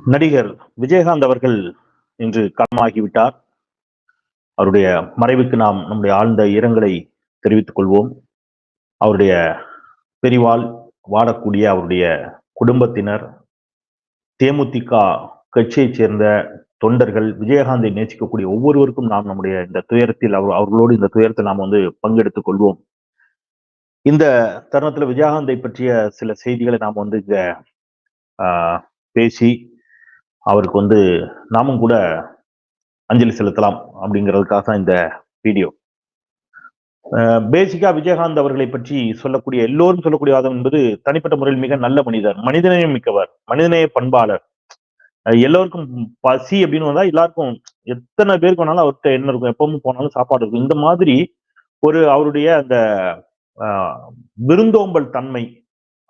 நடிகர் விஜயகாந்த் அவர்கள் இன்று காலமாகிவிட்டார். அவருடைய மறைவுக்கு நாம் நம்முடைய ஆழ்ந்த இரங்கலை தெரிவித்துக் கொள்வோம். அவருடைய பிரிவால் வாடக்கூடிய அவருடைய குடும்பத்தினர், தேமுதிக கட்சியைச் சேர்ந்த தொண்டர்கள், விஜயகாந்தை நேசிக்கக்கூடிய ஒவ்வொருவருக்கும் நாம் நம்முடைய இந்த துயரத்தில் அவர்களோடு இந்த துயரத்தில் நாம் பங்கெடுத்துக் கொள்வோம். இந்த தருணத்துல விஜயகாந்தை பற்றிய சில செய்திகளை நாம் இங்க பேசி அவருக்கு நாமும் கூட அஞ்சலி செலுத்தலாம் அப்படிங்கிறதுக்காக தான் இந்த வீடியோ. பேசிக்கா விஜயகாந்த் அவர்களை பற்றி சொல்லக்கூடிய எல்லோரும் சொல்லக்கூடிய வாதம் என்பது தனிப்பட்ட முறையில் மிக நல்ல மனிதர், மனிதநேயம் மிக்கவர், மனிதநேய பண்பாளர். எல்லோருக்கும் பசி அப்படின்னு வந்தா எல்லாருக்கும் எத்தனை பேருக்கு வேணாலும் அவர்கிட்ட என்ன இருக்கும், எப்பவும் போனாலும் சாப்பாடு இருக்கும். இந்த மாதிரி அவருடைய அந்த விருந்தோம்பல் தன்மை,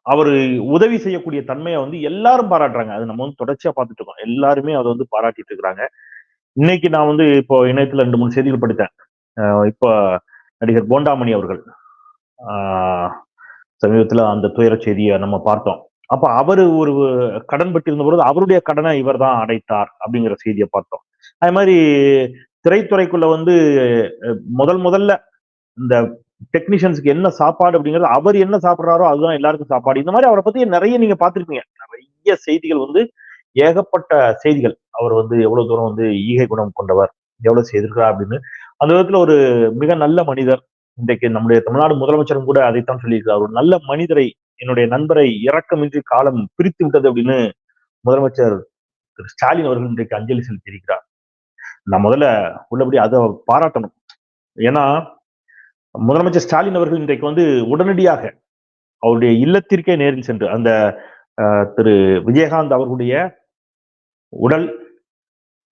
அவரு உதவி செய்யக்கூடிய தன்மையை எல்லாரும் பாராட்டுறாங்க. அது நம்ம தொடர்ச்சியா பார்த்துட்டு இருக்கோம். எல்லாருமே அதை பாராட்டிட்டு இருக்கிறாங்க. இன்னைக்கு நான் இப்போ இணையத்துல 2-3 செய்திகள் படித்தேன். இப்ப நடிகர் போண்டாமணி அவர்கள் சமீபத்துல அந்த துயர செய்தியை நம்ம பார்த்தோம். அப்ப அவரு ஒரு கடன் பட்டிருந்த பொழுது அவருடைய கடனை இவர் தான் அடைத்தார் அப்படிங்கிற செய்தியை பார்த்தோம். அது மாதிரி திரைத்துறைக்குள்ள முதல்ல இந்த டெக்னீஷியன்ஸ்க்கு என்ன சாப்பாடு அப்படிங்கிறது, அவர் என்ன சாப்பிடுறாரோ அதுதான் எல்லாருக்கும் சாப்பாடு. இந்த மாதிரி அவரை பத்தி நிறைய நீங்க பார்த்திருப்பீங்க. நிறைய செய்திகள், ஏகப்பட்ட செய்திகள். அவர் எவ்வளவு தூரம் ஈகை குணம் கொண்டவர், எவ்வளவு செய்திருக்கிறார் அப்படின்னு. அந்த விதத்துல ஒரு மிக நல்ல மனிதர். இன்றைக்கு நம்முடைய தமிழ்நாடு முதலமைச்சரும் கூட அதைத்தான் சொல்லியிருக்கிறார். ஒரு நல்ல மனிதரை, என்னுடைய நண்பரை இரக்கமின்றி காலம் பிரித்து விட்டது அப்படின்னு முதலமைச்சர் திரு ஸ்டாலின் அவர்கள் இன்றைக்கு அஞ்சலி செலுத்தியிருக்கிறார். நான் முதல்ல உள்ளபடி அதை பாராட்டணும். ஏன்னா முதலமைச்சர் ஸ்டாலின் அவர்கள் இன்றைக்கு உடனடியாக அவருடைய இல்லத்திற்கே நேரில் சென்று அந்த திரு விஜயகாந்த் அவர்களுடைய உடல்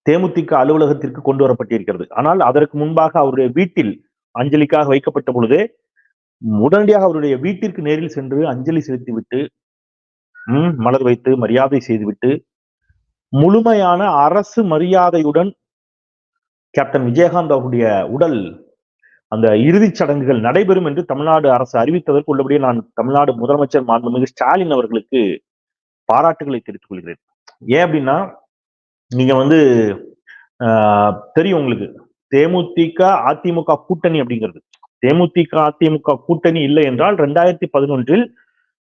தேமுதிக அலுவலகத்திற்கு கொண்டு வரப்பட்டிருக்கிறது. ஆனால் அதற்கு முன்பாக அவருடைய வீட்டில் அஞ்சலிக்காக வைக்கப்பட்ட பொழுதே உடனடியாக அவருடைய வீட்டிற்கு நேரில் சென்று அஞ்சலி செலுத்திவிட்டு மலர் வைத்து மரியாதை செய்துவிட்டு முழுமையான அரசு மரியாதையுடன் கேப்டன் விஜயகாந்த் அவருடைய உடல் அந்த இறுதிச் சடங்குகள் நடைபெறும் என்று தமிழ்நாடு அரசு அறிவித்ததற்கு உள்ளபடியே நான் தமிழ்நாடு முதலமைச்சர் மாண்புமிகு ஸ்டாலின் அவர்களுக்கு பாராட்டுகளை தெரிவித்துக் கொள்கிறேன். ஏன் அப்படின்னா, நீங்க தெரியும் உங்களுக்கு, தேமுதிக அதிமுக கூட்டணி அப்படிங்கிறது, தேமுதிக அதிமுக கூட்டணி இல்லை என்றால் 2011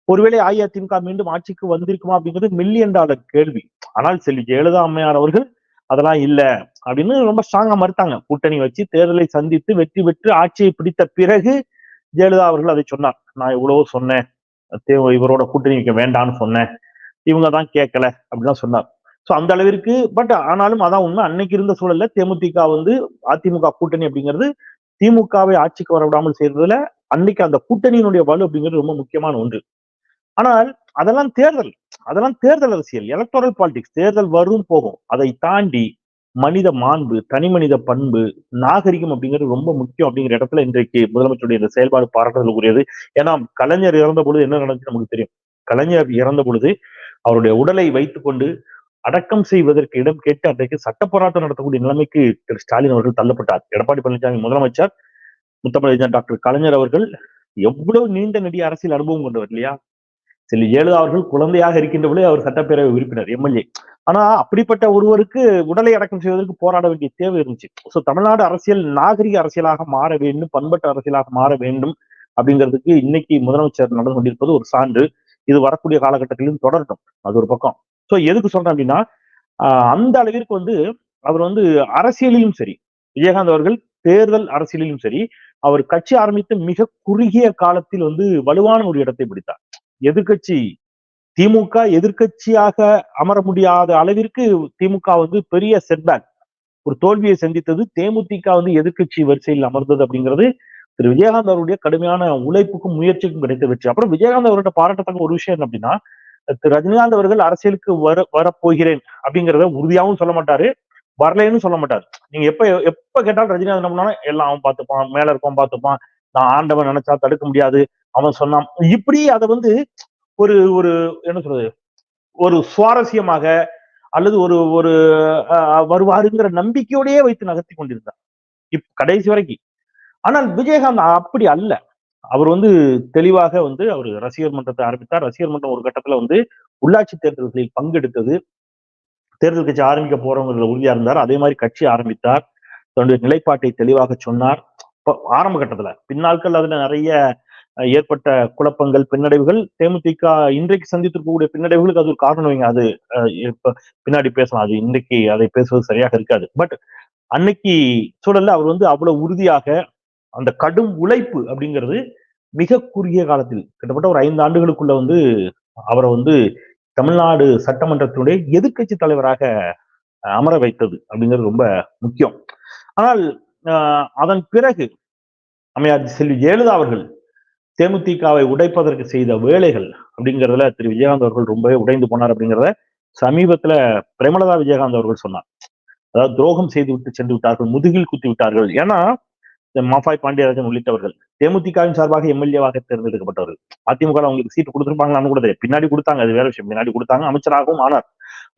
ஒருவேளை அஇஅதிமுக மீண்டும் ஆட்சிக்கு வந்திருக்குமா அப்படிங்கிறது மில்லியன் டாலர் கேள்வி. ஆனால் செல்வி ஜெயலலிதா அம்மையார் அவர்கள் அதெல்லாம் இல்ல அப்படின்னு ரொம்ப ஸ்ட்ராங்கா மறுத்தாங்க. கூட்டணி வச்சு தேர்தலை சந்தித்து வெற்றி பெற்று ஆட்சியை பிடித்த பிறகு ஜெயலலிதா அவர்கள் அதை சொன்னார். நான் எவ்வளவோ சொன்னேன், இவரோட கூட்டணி வைக்க வேண்டாம்னு சொன்னேன், இவங்க தான் கேட்கல அப்படிலாம் சொன்னார். சோ அந்த அளவிற்கு. பட் ஆனாலும் அதான் உண்மை. அன்னைக்கு இருந்த சூழல்ல தேமுதிக அதிமுக கூட்டணி அப்படிங்கிறது திமுகவை ஆட்சிக்கு வரவிடாமல் செய்யறதுல அன்னைக்கு அந்த கூட்டணியினுடைய வலு அப்படிங்கிறது ரொம்ப முக்கியமான ஒன்று. ஆனால் அதெல்லாம் தேர்தல் அரசியல், எலக்டோரல் பாலிடிக்ஸ். தேர்தல் வரும் போகும். அதை தாண்டி மனித மாண்பு, தனி மனித பண்பு, நாகரிகம் அப்படிங்கிறது ரொம்ப முக்கியம் அப்படிங்கிற இடத்துல இன்றைக்கு முதலமைச்சருடைய இந்த செயல்பாடு பாராட்டுதலுக்குரியது. ஏன்னா கலைஞர் இறந்த பொழுது என்ன நடந்துச்சு நமக்கு தெரியும். கலைஞர் இறந்த பொழுது அவருடைய உடலை வைத்துக்கொண்டு அடக்கம் செய்வதற்கு இடம் கேட்டு அன்றைக்கு சட்ட போராட்டம் நடத்தக்கூடிய நிலைமைக்கு திரு ஸ்டாலின் அவர்கள் தள்ளப்பட்டார். எடப்பாடி பழனிசாமி முதலமைச்சர், முத்தமிழறிஞர் டாக்டர் கலைஞர் அவர்கள் எவ்வளவு நீண்ட நெடிய அரசியல் அனுபவம் கொண்டவர் இல்லையா? செல்வி ஜெயலலிதா அவர்கள் குழந்தையாக இருக்கின்ற பொழுது அவர் சட்டப்பேரவை உறுப்பினர், எம்எல்ஏ. ஆனா அப்படிப்பட்ட ஒருவருக்கு உடலை அடக்கம் செய்வதற்கு போராட வேண்டிய தேவை இருந்துச்சு. சோ தமிழ்நாடு அரசியல் நாகரிக அரசியலாக மாற வேண்டும், பண்பட்ட அரசியலாக மாற வேண்டும் அப்படிங்கிறதுக்கு இன்னைக்கு முதலமைச்சர் நடந்து கொண்டிருப்பது ஒரு சான்று. இது வரக்கூடிய காலகட்டத்திலும் தொடரட்டும். அது ஒரு பக்கம். சோ எதுக்கு சொல்றேன் அப்படின்னா, அந்த அளவிற்கு அவர் அரசியலிலும் சரி, விஜயகாந்த் அவர்கள் தேர்தல் அரசியலிலும் சரி, அவர் கட்சி ஆரம்பித்து மிக குறுகிய காலத்தில் வலுவான ஒரு இடத்தை பிடித்தார். எதிர்கட்சி திமுக எதிர்கட்சியாக அமர முடியாத அளவிற்கு திமுக பெரிய செட்பேக், ஒரு தோல்வியை சந்தித்தது. தேமுதிக எதிர்கட்சி வரிசையில் அமர்ந்தது அப்படிங்கிறது திரு விஜயகாந்த் அவருடைய கடுமையான உழைப்புக்கும் முயற்சிக்கும் கிடைத்த வெற்றி. அப்புறம் விஜயகாந்த் அவர்கிட்ட பாராட்டத்தக்க ஒரு விஷயம் என்ன அப்படின்னா, திரு ரஜினிகாந்த் அவர்கள் அரசியலுக்கு வரப்போகிறேன் அப்படிங்கிறத உறுதியாகவும் சொல்ல மாட்டாரு, வரலன்னு சொல்ல மாட்டாரு. நீங்க எப்ப கேட்டாலும் ரஜினிகாந்த் என்ன பண்ணாலும் எல்லாம் அவன் பார்த்துப்பான், மேல இருக்கவன் பார்த்துப்பான், நான் ஆண்டவன் நினைச்சா தடுக்க முடியாது, அவன் சொன்னான், இப்படி அதை ஒரு ஒரு என்ன சொல்றது, ஒரு சுவாரஸ்யமாக அல்லது ஒரு ஒரு வருவாருங்கிற நம்பிக்கையோடயே வைத்து நகர்த்தி கொண்டிருந்தார் கடைசி வரைக்கும். ஆனால் விஜயகாந்த் அப்படி அல்ல. அவர் தெளிவாக அவர் ரசிகர் மன்றத்தை ஆரம்பித்தார். ரசிகர் மன்றம் ஒரு கட்டத்துல உள்ளாட்சி தேர்தல்களில் பங்கெடுத்தது. தேர்தல் கட்சி ஆரம்பிக்க போறவங்க உறுதியா இருந்தார். அதே மாதிரி கட்சி ஆரம்பித்தார். தன்னுடைய நிலைப்பாட்டை தெளிவாக சொன்னார். ஆரம்ப கட்டத்துல பின்னாட்கள் அதுல நிறைய ஏற்பட்ட குழப்பங்கள், பின்னடைவுகள், தேமுதிக இன்றைக்கு சந்தித்திருக்கக்கூடிய பின்னடைவுகளுக்கு அது ஒரு காரணம் வைங்க. அது இப்ப பின்னாடி பேசலாம். அது இன்னைக்கு அதை பேசுவது சரியாக இருக்காது. பட் அன்னைக்கு சூழல்ல அவர் அவ்வளவு உறுதியாக அந்த கடும் உழைப்பு அப்படிங்கிறது மிக குறுகிய காலத்தில் கிட்டத்தட்ட ஒரு 5 ஆண்டுகளுக்குள்ள அவரை தமிழ்நாடு சட்டமன்றத்தினுடைய எதிர்க்கட்சி தலைவராக அமர வைத்தது அப்படிங்கிறது ரொம்ப முக்கியம். ஆனால் அதன் பிறகு அம்மையார் செல்வி ஜெயலலிதா அவர்கள் தேமுதிகவை உடைப்பதற்கு செய்த வேலைகள் அப்படிங்கிறதுல திரு விஜயகாந்த் அவர்கள் ரொம்பவே உடைந்து போனார் அப்படிங்கிறத சமீபத்துல பிரேமலதா விஜயகாந்த் அவர்கள் சொன்னார். அதாவது துரோகம் செய்து விட்டு சென்று விட்டார்கள், முதுகில் குத்தி விட்டார்கள். ஏன்னா மாஃபாய் பாண்டியராஜன் உள்ளிட்டவர்கள் தேமுதிகவின் சார்பாக எம்எல்ஏவாக தேர்ந்தெடுக்கப்பட்டவர்கள். அதிமுக அவங்களுக்கு சீட்டு கொடுத்திருப்பாங்களான்னு கூட பின்னாடி கொடுத்தாங்க, அது வேற விஷயம். பின்னாடி கொடுத்தாங்க, அமைச்சராகவும் ஆனார்.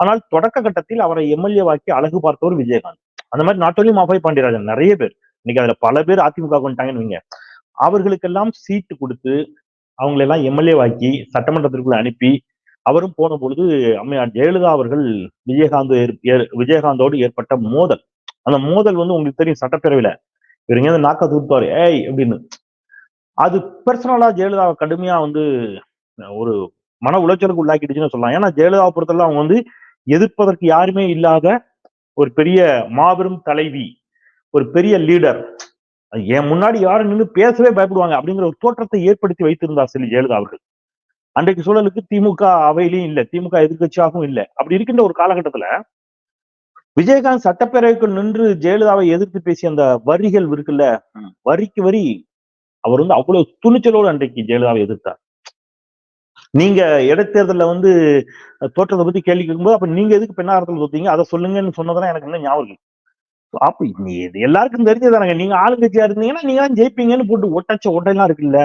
ஆனால் தொடக்க கட்டத்தில் அவரை எம்எல்ஏவாக்கி அழகு பார்த்தவர் விஜயகாந்த். அந்த மாதிரி நாட் ஒன்லி மாஃபாய் பாண்டியராஜன், நிறைய பேர் இன்னைக்கு அதுல பல பேர் அதிமுக வந்துட்டாங்கன்னு வைங்க. அவர்களுக்கெல்லாம் சீட்டு கொடுத்து அவங்களெல்லாம் எம்எல்ஏ வாக்கி சட்டமன்றத்திற்குள்ள அனுப்பி அவரும் போன பொழுது அம்மையார் ஜெயலலிதா அவர்கள் விஜயகாந்தோடு ஏற்பட்ட மோதல். அந்த மோதல் உங்களுக்கு தெரியும், சட்டப்பேரவையில இவங்க நாக்க தூத்துவாரு ஏய் அப்படின்னு. அது பர்சனலா ஜெயலலிதாவை கடுமையா ஒரு மன உளைச்சலுக்கு உள்ளாக்கிடுச்சுன்னு சொல்லலாம். ஏன்னா ஜெயலலிதாவை பொறுத்தவரை அவங்க எதிர்ப்பதற்கு யாருமே இல்லாத ஒரு பெரிய மாபெரும் தலைவி, ஒரு பெரிய லீடர், என் முன்னாடி யாரும் நின்று பேசவே பயப்படுவாங்க அப்படிங்கிற ஒரு தோற்றத்தை ஏற்படுத்தி வைத்திருந்தார் செல்வி ஜெயலலிதா அவர்கள். அன்றைக்கு சூழலுக்கு திமுக அவையிலையும் இல்லை, திமுக எதிர்கட்சியாகவும் இல்லை. அப்படி இருக்கின்ற ஒரு காலகட்டத்துல விஜயகாந்த் சட்டப்பேரவைக்குள் நின்று ஜெயலலிதாவை எதிர்த்து பேசிய அந்த வரிகள் இருக்குல்ல, வரிக்கு வரி அவர் அவ்வளவு துணிச்சலோடு அன்றைக்கு ஜெயலலிதாவை எதிர்த்தார். நீங்க இடைத்தேர்தலில் தோற்றத்தை பத்தி கேள்வி கேட்கும்போது அப்ப நீங்க எதுக்கு பெண்ணாரத்தில் தோத்தீங்க அதை சொல்லுங்கன்னு சொன்னதெல்லாம் எனக்கு இன்னும் ஞாபகம். அப்ப இது எல்லாருக்கும் தெரிஞ்சதானங்க, நீங்க ஆளுங்கட்சியா இருந்தீங்கன்னா நீங்க தான் ஜெயிப்பீங்கன்னு போட்டு ஒட்டச்ச ஒட்டையெல்லாம் இருக்குல்ல,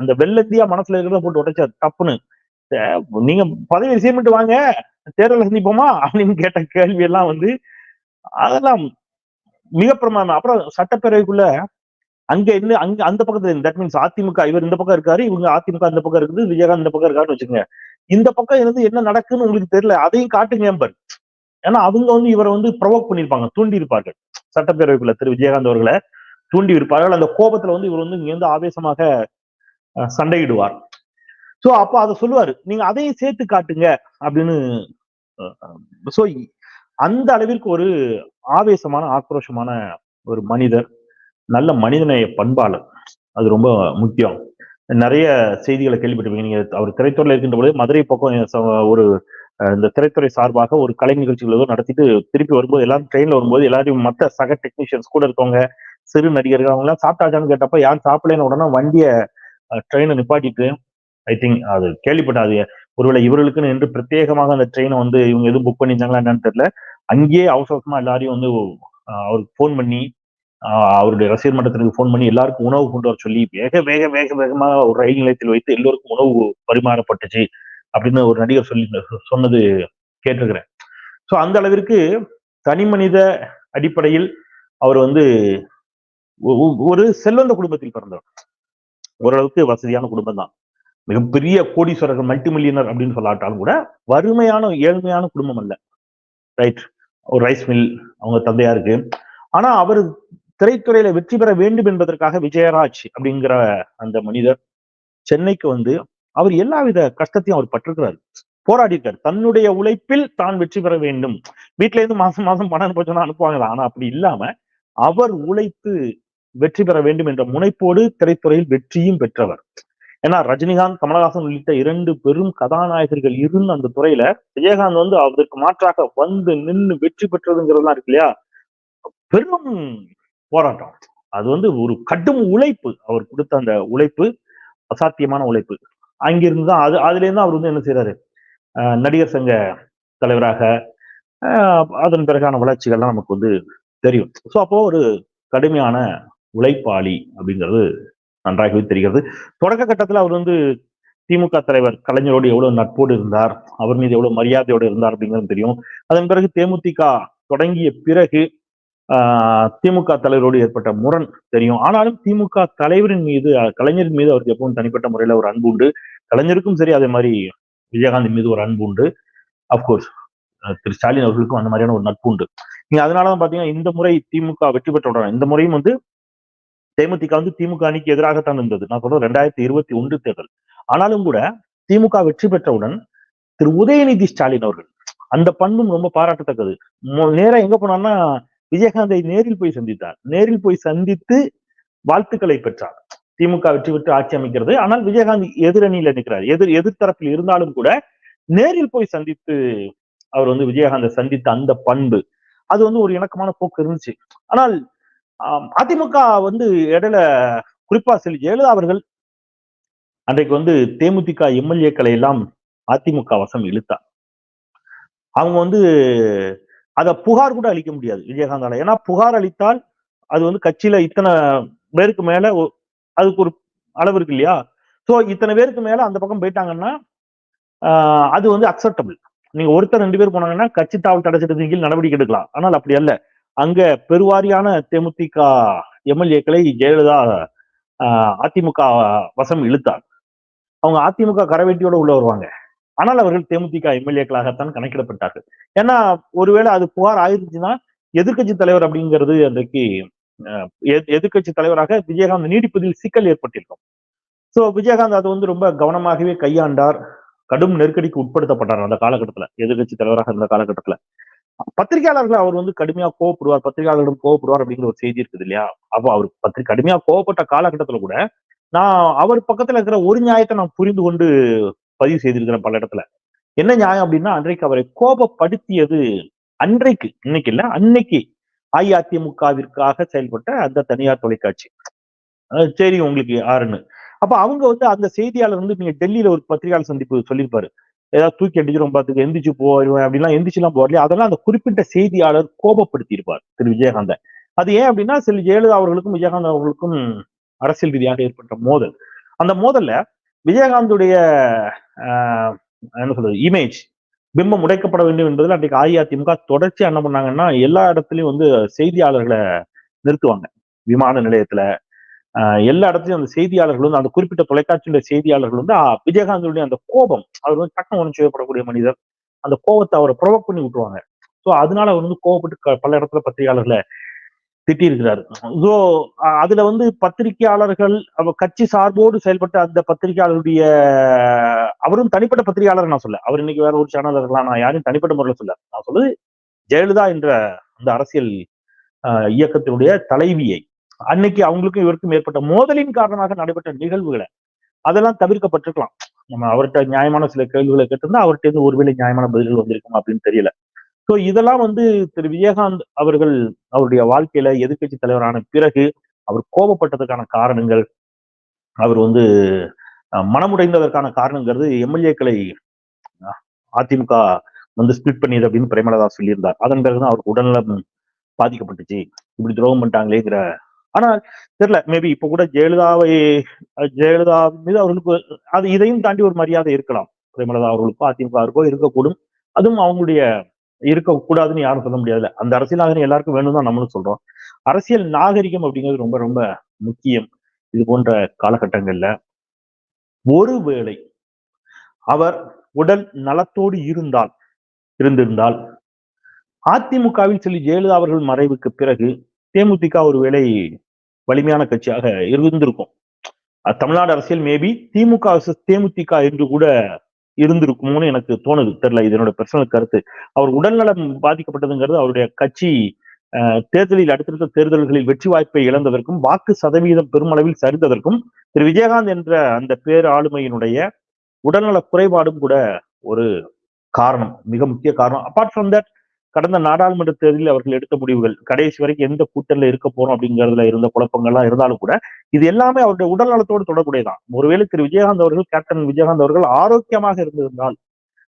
அந்த வெள்ளத்தியா மனசுல இருக்கிறத போட்டு ஒட்டச்ச தப்புன்னு. நீங்க பதவி ரிசைன் பண்ணிட்டு வாங்க, தேர்தலை சந்திப்போமா அப்படின்னு கேட்ட கேள்வி எல்லாம் அதெல்லாம் மிக பிரமாதம். அப்புறம் சட்டப்பேரவைக்குள்ள அங்க என்ன அங்க அந்த பக்கத்துல தட் மீன்ஸ் அதிமுக இவர் இந்த பக்கம் இருக்காரு, இவங்க அதிமுக இந்த பக்கம் இருக்குது, விஜயகாந்த் இந்த பக்கம் இருக்காருன்னு வச்சுக்கோங்க. இந்த பக்கம் என்ன நடக்குன்னு உங்களுக்கு தெரியல, அதையும் காட்டுங்க எம்பர். ஏன்னா அவங்க இவரை ப்ரொவோக் பண்ணிருப்பாங்க, தூண்டி இருப்பார்கள். சட்டப்பேரவைக்குள்ள திரு விஜயகாந்த் அவர்களை தூண்டி இருப்பார்கள். அந்த கோபத்துல இவர் இங்க ஆவேசமாக சண்டையிடுவார். சோ அப்ப அதை சொல்லுவாரு, நீங்க அதையும் சேர்த்து காட்டுங்க அப்படின்னு. சோ அந்த அளவிற்கு ஒரு ஆவேசமான ஆக்ரோஷமான ஒரு மனிதர், நல்ல மனிதநேய பண்பாளர். அது ரொம்ப முக்கியம். நிறைய செய்திகளை கேள்விப்பட்டிருப்பீங்க நீங்க. அவர் திரைத்துறையில இருக்கின்ற பொழுது மதுரை பக்கம் ஒரு இந்த திரைத்துறை சார்பாக ஒரு கலை நிகழ்ச்சிகள் ஏதோ நடத்திட்டு திருப்பி வரும்போது எல்லாரும் ட்ரெயின்ல வரும்போது எல்லாரையும் மற்ற சக டெக்னீஷியன்ஸ் கூட இருக்கவங்க, சிறு நடிகர்கள் அவங்க எல்லாம் சாப்பிட்டாச்சான்னு கேட்டப்ப யாரும் சாப்பிடலன்னு உடனே வண்டிய ட்ரெயினை நிப்பாட்டிட்டு, ஐ திங்க் அது கேள்விப்பட்டாது, ஒருவேளை இவர்களுக்குன்னு என்று பிரத்யேகமாக அந்த ட்ரெயினை இவங்க எதுவும் புக் பண்ணியிருந்தாங்களா என்னன்னு தெரியல. அங்கேயே அவசரமா எல்லாரையும் அவருக்கு போன் பண்ணி, அவருடைய ரசிகர் மன்றத்திற்கு போன் பண்ணி எல்லாருக்கும் உணவு கொண்டு வர சொல்லி வேகமாக ஒரு ரயில் நிலையத்தில் வைத்து எல்லோருக்கும் உணவு பரிமாறப்பட்டுச்சு அப்படின்னு ஒரு நடிகர் சொன்னது கேட்டிருக்கிறேன். சோ அந்த அளவிற்கு தனி மனித அடிப்படையில் அவர் ஒரு செல்வந்த குடும்பத்தில் பிறந்தவர். ஓரளவுக்கு வசதியான குடும்பம் தான், மிகப்பெரிய கோடீஸ்வரர்கள் மல்டி மில்லியனர் அப்படின்னு சொல்லாட்டாலும் கூட வறுமையான ஏழ்மையான குடும்பம் அல்ல. ரைட், ஒரு ரைஸ் மில் அவங்க தந்தையா இருக்கு. ஆனா அவர் திரைத்துறையில வெற்றி பெற வேண்டும் என்பதற்காக விஜயராஜ் அப்படிங்கிற அந்த மனிதர் சென்னைக்கு அவர் எல்லாவித கஷ்டத்தையும் அவர் பட்டிருக்கிறார், போராடி இருக்காரு. தன்னுடைய உழைப்பில் தான் வெற்றி பெற வேண்டும். வீட்டுல இருந்து மாசம் மாசம் பணம் அனுப்பிச்சோன்னா அனுப்புவாங்களா, ஆனா அப்படி இல்லாம அவர் உழைத்து வெற்றி பெற வேண்டும் என்ற முனைப்போடு திரைத்துறையில் வெற்றியும் பெற்றவர். ஏன்னா ரஜினிகாந்த், கமலஹாசன் உள்ளிட்ட 2 பெரும் கதாநாயகர்கள் இருந்த அந்த துறையில விஜயகாந்த் அதற்கு மாற்றாக நின்று வெற்றி பெற்றதுங்கிறதுலாம் இருக்கு இல்லையா, பெரும் போராட்டம். அது ஒரு கடும் உழைப்பு, அவர் கொடுத்த அந்த உழைப்பு அசாத்தியமான உழைப்பு. அங்கிருந்து தான் அதுல இருந்து அவர் என்ன செய்யறாரு, நடிகர் சங்க தலைவராக, அதன் பிறகான வளர்ச்சிகள்லாம் நமக்கு தெரியும். ஸோ அப்போ ஒரு கடுமையான உழைப்பாளி அப்படிங்கிறது நன்றாகவே தெரிகிறது. தொடக்க கட்டத்தில் அவர் திமுக தலைவர் கலைஞரோடு எவ்வளவு நட்போடு இருந்தார், அவர் மீது எவ்வளவு மரியாதையோடு இருந்தார் அப்படிங்கிறது தெரியும். அதன் பிறகு தேமுதிக தொடங்கிய பிறகு திமுக தலைவரோடு ஏற்பட்ட முரண் தெரியும். ஆனாலும் திமுக தலைவரின் மீது, கலைஞரின் மீது அவருக்கு எப்பவும் தனிப்பட்ட முறையில ஒரு அன்பு உண்டு. கலைஞருக்கும் சரி, அதே மாதிரி விஜயகாந்த் மீது ஒரு அன்பு உண்டு. அப்கோர்ஸ் திரு ஸ்டாலின் அவர்களுக்கும் அந்த மாதிரியான ஒரு நட்பு உண்டு. நீங்க அதனாலதான் பாத்தீங்கன்னா இந்த முறை திமுக வெற்றி பெற்ற உடனே இந்த முறையும் வந்து தேமுதிக வந்து திமுக அணிக்கு எதிராகத்தான் இருந்தது. நான் சொல்றேன் 2021 தேர்தல். ஆனாலும் கூட திமுக வெற்றி பெற்றவுடன் திரு உதயநிதி ஸ்டாலின் அவர்கள் அந்த பண்பும் ரொம்ப பாராட்டத்தக்கது. நேரா எங்க போனார்னா விஜயகாந்தை நேரில் போய் சந்தித்தார். நேரில் போய் சந்தித்து வாழ்த்துக்களை பெற்றார். திமுக வெற்றி பெற்று ஆட்சி அமைக்கிறது. ஆனால் விஜயகாந்த் எதிரணியில நிற்கிறார். எதிர்த்தரப்பில் இருந்தாலும் கூட நேரில் போய் சந்தித்து அவர் வந்து விஜயகாந்தை சந்தித்த அந்த பண்பு அது வந்து ஒரு இணக்கமான போக்கு இருந்துச்சு. ஆனால் அதிமுக வந்து இடையில குறிப்பா செல்வி ஜெயலலிதா அவர்கள் அன்றைக்கு வந்து தேமுதிக எம்எல்ஏக்களை எல்லாம் அதிமுக வசம் இழுத்தார். அவங்க வந்து அத புகார் கூட அளிக்க முடியாது விஜயகாந்தால. ஏன்னா புகார் அளித்தால் அது வந்து கட்சியில இத்தனை பேருக்கு மேல அதுக்கு ஒரு அளவு இருக்கு இல்லையா? சோ இத்தனை பேருக்கு மேல அந்த பக்கம் போயிட்டாங்கன்னா அது வந்து அக்செப்டபிள். நீங்க ஒருத்தர் 2 பேர் போனாங்கன்னா கட்சி தாவல் தடை சட்டத்தின் கீழ் நடவடிக்கை எடுக்கலாம். ஆனால் அப்படி அல்ல. அங்க பெருவாரியான தேமுதிக எம்எல்ஏக்களை ஜெயலலிதா அதிமுக வசம் இழுத்தார். அவங்க அதிமுக கரவேட்டியோட உள்ள வருவாங்க. ஆனால் அவர்கள் தேமுதிக எம்எல்ஏக்களாகத்தான் கணக்கிடப்பட்டார்கள். ஏன்னா ஒருவேளை அது புகார் ஆயிருச்சுன்னா எதிர்கட்சி தலைவர் அப்படிங்கிறது அன்றைக்கு எதிர்கட்சி தலைவராக விஜயகாந்த் நீடிப்பதில் சிக்கல் ஏற்பட்டிருக்கும். சோ விஜயகாந்த் அது வந்து ரொம்ப கவனமாகவே கையாண்டார். கடும் நெருக்கடிக்கு உட்படுத்தப்பட்டார் அந்த காலகட்டத்துல, எதிர்கட்சி தலைவராக இருந்த காலகட்டத்துல. பத்திரிகையாளர்கள் அவர் வந்து கடுமையா கோவப்படுவார், பத்திரிகையாளர்களிடம் கோவப்படுவார் அப்படிங்கிற ஒரு செய்தி இருக்குது இல்லையா? அப்போ அவர் கடுமையா கோவப்பட்ட காலகட்டத்துல கூட நான் அவர் பக்கத்துல இருக்கிற ஒரு நியாயத்தை நான் புரிந்து கொண்டு பதிவு செய்திருக்கிறேன் பல இடத்துல. என்ன நியாயம் அப்படின்னா அன்றைக்கு அவரை கோபப்படுத்தியது அன்றைக்கு, இன்னைக்கு இல்ல அன்னைக்கு அஇஅதிமுகவிற்காக செயல்பட்ட அந்த தனியார் தொலைக்காட்சி. சரி உங்களுக்கு யாருன்னு. அப்ப அவங்க வந்து அந்த செய்தியாளர் வந்து நீங்க டெல்லியில ஒரு பத்திரிகையாளர் சந்திப்பு சொல்லியிருப்பாரு. ஏதாவது தூக்கி அடிச்சிரும் பார்த்துக்க எந்திரிச்சு போயிடுவேன் அப்படிலாம் எந்திரிச்சு எல்லாம் போகலையே. அதெல்லாம் அந்த குறிப்பிட்ட செய்தியாளர் கோபப்படுத்தி இருப்பார் திரு விஜயகாந்த. அது ஏன் அப்படின்னா செல்வி ஜெயலலிதா அவர்களுக்கும் விஜயகாந்த் அவர்களுக்கும் அரசியல் ரீதியாக ஏற்பட்ட மோதல். அந்த மோதல்ல விஜயகாந்துடைய என்ன சொல்றது இமேஜ் பிம்பம் உடைக்கப்பட வேண்டும் என்பதில் அன்றைக்கு அஇஅதிமுக தொடர்ச்சியா என்ன பண்ணாங்கன்னா எல்லா இடத்துலயும் வந்து செய்தியாளர்களை நிறுத்துவாங்க. விமான நிலையத்துல எல்லா இடத்துலயும் அந்த செய்தியாளர்கள் வந்து அந்த குறிப்பிட்ட தொலைக்காட்சியுடைய செய்தியாளர்கள் வந்து விஜயகாந்தனுடைய அந்த கோபம், அவர் வந்து டக்குனு உணர்ச்சி செய்யப்படக்கூடிய மனிதர், அந்த கோபத்தை அவரை ப்ரொவோக் பண்ணி விட்டுருவாங்க. ஸோ அதனால அவர் வந்து கோவப்பட்டு பல இடத்துல பத்திரிகையாளர்களை திட்டி இருக்கிறாரு. ஸோ அதுல வந்து பத்திரிகையாளர்கள் கட்சி சார்போடு செயல்பட்ட அந்த பத்திரிகையாளருடைய அவரும் தனிப்பட்ட பத்திரிகையாளர் நான் சொல்ல, அவர் இன்னைக்கு வேற ஒரு சேனல் இருக்கலாம், நான் யாரையும் தனிப்பட்ட முறையில் சொல்ல, நான் சொல்லுது ஜெயலலிதா என்ற அந்த அரசியல் இயக்கத்தினுடைய தலைவியை அன்னைக்கு அவங்களுக்கும் இவருக்கும் ஏற்பட்ட மோதலின் காரணமாக நடைபெற்ற நிகழ்வுகளை அதெல்லாம் தவிர்க்கப்பட்டிருக்கலாம். நம்ம அவர்கிட்ட நியாயமான சில கேள்விகளை கேட்டிருந்தா அவர்கிட்ட இருந்து ஒருவேளை நியாயமான பதில்கள் வந்திருக்கும் அப்படின்னு தெரியல. சோ இதெல்லாம் வந்து திரு விஜயகாந்த் அவர்கள் அவருடைய வாழ்க்கையில எதிர்கட்சி தலைவரான பிறகு அவர் கோபப்பட்டதுக்கான காரணங்கள், அவர் வந்து மனமுடைந்ததற்கான காரணங்கிறது எம்எல்ஏக்களை அதிமுக வந்து ஸ்பிளிட் பண்ணியது அப்படின்னு பிரேமலதா சொல்லியிருந்தார். அதன் பிறகுதான் அவருக்கு உடல்நலம் பாதிக்கப்பட்டுச்சு, இப்படி துரோகம் பண்ணிட்டாங்களேங்கிற. ஆனால் தெரியல, மேபி இப்ப கூட ஜெயலலிதா மீது அவர்களுக்கு அது இதையும் தாண்டி ஒரு மரியாதை இருக்கலாம். பிரேமலதா அவர்களுக்கோ அதிமுகவிற்கோ இருக்கக்கூடும். அதுவும் அவங்களுடைய இருக்கக்கூடாதுன்னு யாரும் சொல்ல முடியாதுல்ல. அந்த அரசியல் நாகரிகம் எல்லாருக்கும் வேணும் தான் நம்மளும் சொல்றோம். அரசியல் நாகரிகம் அப்படிங்கிறது ரொம்ப ரொம்ப முக்கியம் இது போன்ற காலகட்டங்கள்ல. ஒருவேளை அவர் உடல் நலத்தோடு இருந்திருந்தால் அதிமுகவில் செல்வி ஜெயலலிதா அவர்கள் மறைவுக்கு பிறகு தேமுதிக ஒருவேளை வலிமையான கட்சியாக இருந்திருக்கும். தமிழ்நாடு அரசியல் மேபி திமுக தேமுதிக என்று கூட இருந்திருக்கும்னு எனக்கு தோணுது. தெரியல, இது என்னோட பர்சனல் கருத்து. அவர் உடல்நலம் பாதிக்கப்பட்டதுங்கிறது அவருடைய கட்சி தேர்தலில் அடுத்தடுத்த தேர்தல்களில் வெற்றி வாய்ப்பை இழந்ததற்கும் வாக்கு சதவீதம் பெருமளவில் சரிந்ததற்கும் திரு விஜயகாந்த் என்ற அந்த பேர் ஆளுமையினுடைய உடல்நல குறைபாடும் கூட ஒரு காரணம், மிக முக்கிய காரணம். அப்பார்ட் ஃப்ரம் தட் கடந்த நாடாளுமன்ற தேர்தலில் அவர்கள் எடுத்த முடிவுகள், கடைசி வரைக்கும் எந்த கூட்டணியில இருக்க போறோம் அப்படிங்கிறதுல இருந்த குழப்பங்கள்லாம் இருந்தாலும் கூட இது எல்லாமே அவருடைய உடல் நலத்தோடு தொடர்புடையதான். ஒருவேளை திரு விஜயகாந்த் அவர்கள், கேப்டன் விஜயகாந்த் அவர்கள் ஆரோக்கியமாக இருந்திருந்தால்,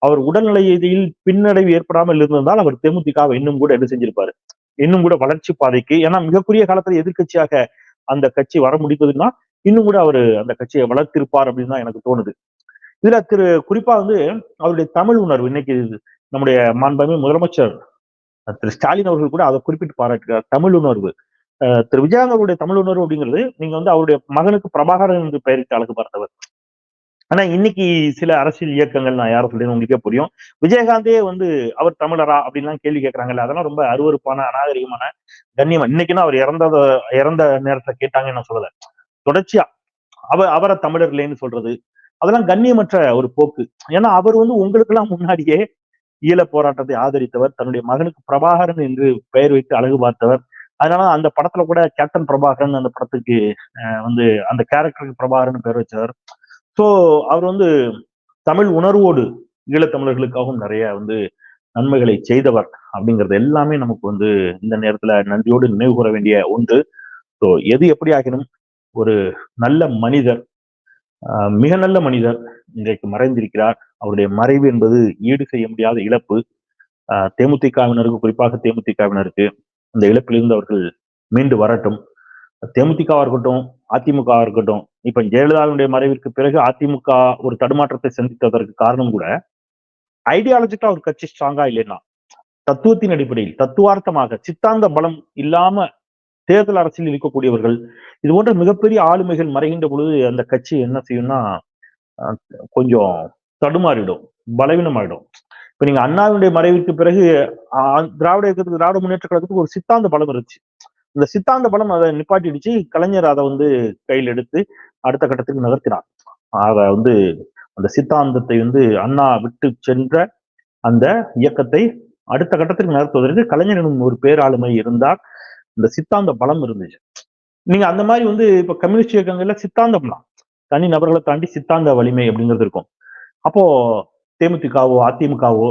அவர் உடல்நிலையில் பின்னடைவு ஏற்படாமல் இருந்திருந்தால் அவர் தேமுதிகவை இன்னும் கூட என்ன செஞ்சிருப்பாரு, இன்னும் கூட வளர்ச்சி பாதைக்கு, ஏன்னா மிகக்குரிய காலத்துல எதிர்கட்சியாக அந்த கட்சி வர முடிந்ததுன்னா இன்னும் கூட அவரு அந்த கட்சியை வளர்த்திருப்பார் அப்படின்னு தான் எனக்கு தோணுது. இதுல குறிப்பா வந்து அவருடைய தமிழ் உணர்வு, இன்னைக்கு நம்முடைய மாண்புமிகு முதலமைச்சர் திரு ஸ்டாலின் அவர்கள் கூட அதை குறிப்பிட்டு பாராட்டுகிறார். தமிழ் உணர்வு, திரு விஜயகாந்த் அவருடைய தமிழ் உணர்வு அப்படிங்கிறது, நீங்க வந்து அவருடைய மகனுக்கு பிரபாகரன் என்று பெயரிட்டு அழகு பார்த்தவர். ஆனா இன்னைக்கு சில அரசியல் இயக்கங்கள், நான் யாரை சொல்றேன்னு உங்களுக்கே புரியும். விஜயகாந்தே வந்து அவர் தமிழரா அப்படின்லாம் கேள்வி கேட்கறாங்கல்ல, அதெல்லாம் ரொம்ப அருவருப்பான, அநாகரிகமான, கண்ணியமா இன்னைக்குன்னா அவர் இறந்த நேரத்துல கேட்டாங்கன்னு நான் சொல்லல. தொடர்ச்சியா அவரை தமிழர் இல்லைன்னு சொல்றது, அதெல்லாம் கண்ணியமற்ற ஒரு போக்கு. ஏன்னா அவர் வந்து உங்களுக்கெல்லாம் முன்னாடியே ஈழப் போராட்டத்தை ஆதரித்தவர், தன்னுடைய மகனுக்கு பிரபாகரன் என்று பெயர் வைத்து அழகு பார்த்தவர். அதனால அந்த படத்துல கூட கேப்டன் பிரபாகரன் அந்த படத்துக்கு வந்து அந்த கேரக்டருக்கு பிரபாகரன் பேர் வச்சவர். சோ அவர் வந்து தமிழ் உணர்வோடு ஈழத்தமிழர்களுக்காகவும் நிறைய வந்து நன்மைகளை செய்தவர் அப்படிங்கிறது எல்லாமே நமக்கு வந்து இந்த நேரத்துல நன்றியோடு நினைவு கூற வேண்டிய ஒன்று. ஸோ எது எப்படி ஆகினும் ஒரு நல்ல மனிதர், மிக நல்ல மனிதர் இன்றைக்கு மறைந்திருக்கிறார். அவருடைய மறைவு என்பது ஈடு செய்ய முடியாத இழப்பு. தேமுதிகவினருக்கு, குறிப்பாக தேமுதிகவினருக்கு இந்த இழப்பிலிருந்து அவர்கள் மீண்டு வரட்டும். தேமுதிகவா இருக்கட்டும், அதிமுகவா இருக்கட்டும். இப்ப ஜெயலலிதாவுடைய மறைவிற்கு பிறகு அதிமுக ஒரு தடுமாற்றத்தை சந்தித்ததற்கு காரணம் கூட ஐடியாலஜிக்கா ஒரு கட்சி ஸ்ட்ராங்கா இல்லைன்னா, தத்துவத்தின் அடிப்படையில் தத்துவார்த்தமாக சித்தாந்த பலம் இல்லாம தேர்தல் அரசியல் இருக்கக்கூடியவர்கள், இது போன்ற மிகப்பெரிய ஆளுமைகள் மறைகின்ற பொழுது அந்த கட்சி என்ன செய்யும்னா கொஞ்சம் தடுமாறிடும், பலவீனமாயிடும். இப்ப நீங்க அண்ணாவினுடைய மறைவிற்கு பிறகு திராவிட இயக்கத்துக்கு, திராவிட முன்னேற்ற கழகத்துக்கு ஒரு சித்தாந்த பலம் இருந்துச்சு. இந்த சித்தாந்த பலம் அதை நிப்பாட்டிடுச்சு. கலைஞர் அதை வந்து கையில் எடுத்து அடுத்த கட்டத்துக்கு நகர்த்தினார். அதை வந்து அந்த சித்தாந்தத்தை வந்து அண்ணா விட்டு சென்ற அந்த இயக்கத்தை அடுத்த கட்டத்துக்கு நகர்த்துவதற்கு கலைஞர் எனும் ஒரு பேராளுமை இருந்தால் இந்த சித்தாந்த பலம் இருந்துச்சு. நீங்க அந்த மாதிரி வந்து இப்ப கம்யூனிஸ்ட் இயக்கங்கள்ல சித்தாந்தம் தான், தனி நபர்களை தாண்டி சித்தாந்த வலிமை அப்படிங்கிறது இருக்கும். அப்போ தேமுதிகவோ அதிமுகவோ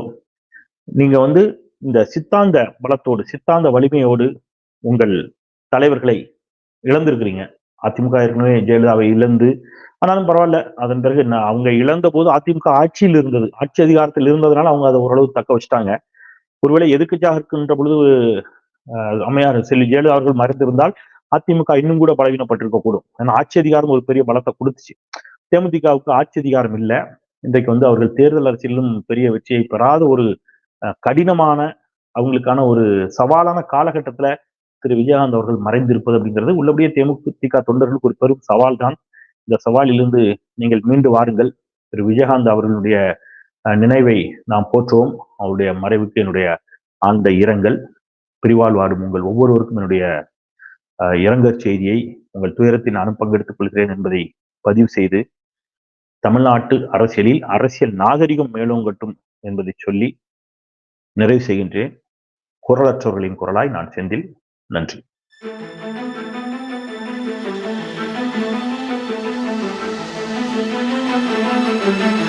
நீங்க வந்து இந்த சித்தாந்த பலத்தோடு, சித்தாந்த வலிமையோடு உங்கள் தலைவர்களை இழந்திருக்கிறீங்க. அதிமுக ஏற்கனவே ஜெயலலிதாவை இழந்து, ஆனாலும் பரவாயில்ல. அதன் பிறகு அவங்க இழந்த போது அதிமுக ஆட்சியில் இருந்தது, ஆட்சி அதிகாரத்தில் இருந்ததுனால அவங்க அதை ஓரளவு தக்க வச்சுட்டாங்க. ஒருவேளை எதிர்க்கட்சியாக இருக்கின்ற பொழுது அம்மையார் செல்வி ஜெயலலிதா அவர்கள் மறைந்திருந்தால் அதிமுக இன்னும் கூட பலவீனப்பட்டிருக்க கூடும். ஏன்னா ஆட்சி அதிகாரம் ஒரு பெரிய பலத்தை கொடுத்துச்சு. தேமுதிகவுக்கு ஆட்சி அதிகாரம் இல்லை. இன்றைக்கு வந்து அவர்கள் தேர்தல் அரசியலும் பெரிய வெற்றியை பெறாத ஒரு கடினமான, அவங்களுக்கான ஒரு சவாலான காலகட்டத்துல திரு விஜயகாந்த் அவர்கள் மறைந்திருப்பது அப்படிங்கிறது உள்ளபடியே தேமுதிக தொண்டர்களுக்கு ஒரு பெரும் சவால் தான். இந்த சவாலிலிருந்து நீங்கள் மீண்டு வாருங்கள். திரு விஜயகாந்த் அவர்களுடைய நினைவை நாம் போற்றுவோம். அவருடைய மறைவுக்கு என்னுடைய ஆழ்ந்த இரங்கல். பிரிவால் வாடும் உங்கள் ஒவ்வொருவருக்கும் என்னுடைய இரங்கற் செய்தியை, உங்கள் துயரத்தில் நானும் பங்கெடுத்துக் கொள்கிறேன் என்பதை பதிவு செய்து, தமிழ்நாட்டு அரசியலில் அரசியல் நாகரிகம் மேலோங்கட்டும் என்பதை சொல்லி நிறைவு செய்கின்றேன். குரலற்றவர்களின் குரலாய் நான் செந்தில். நன்றி. Thank you.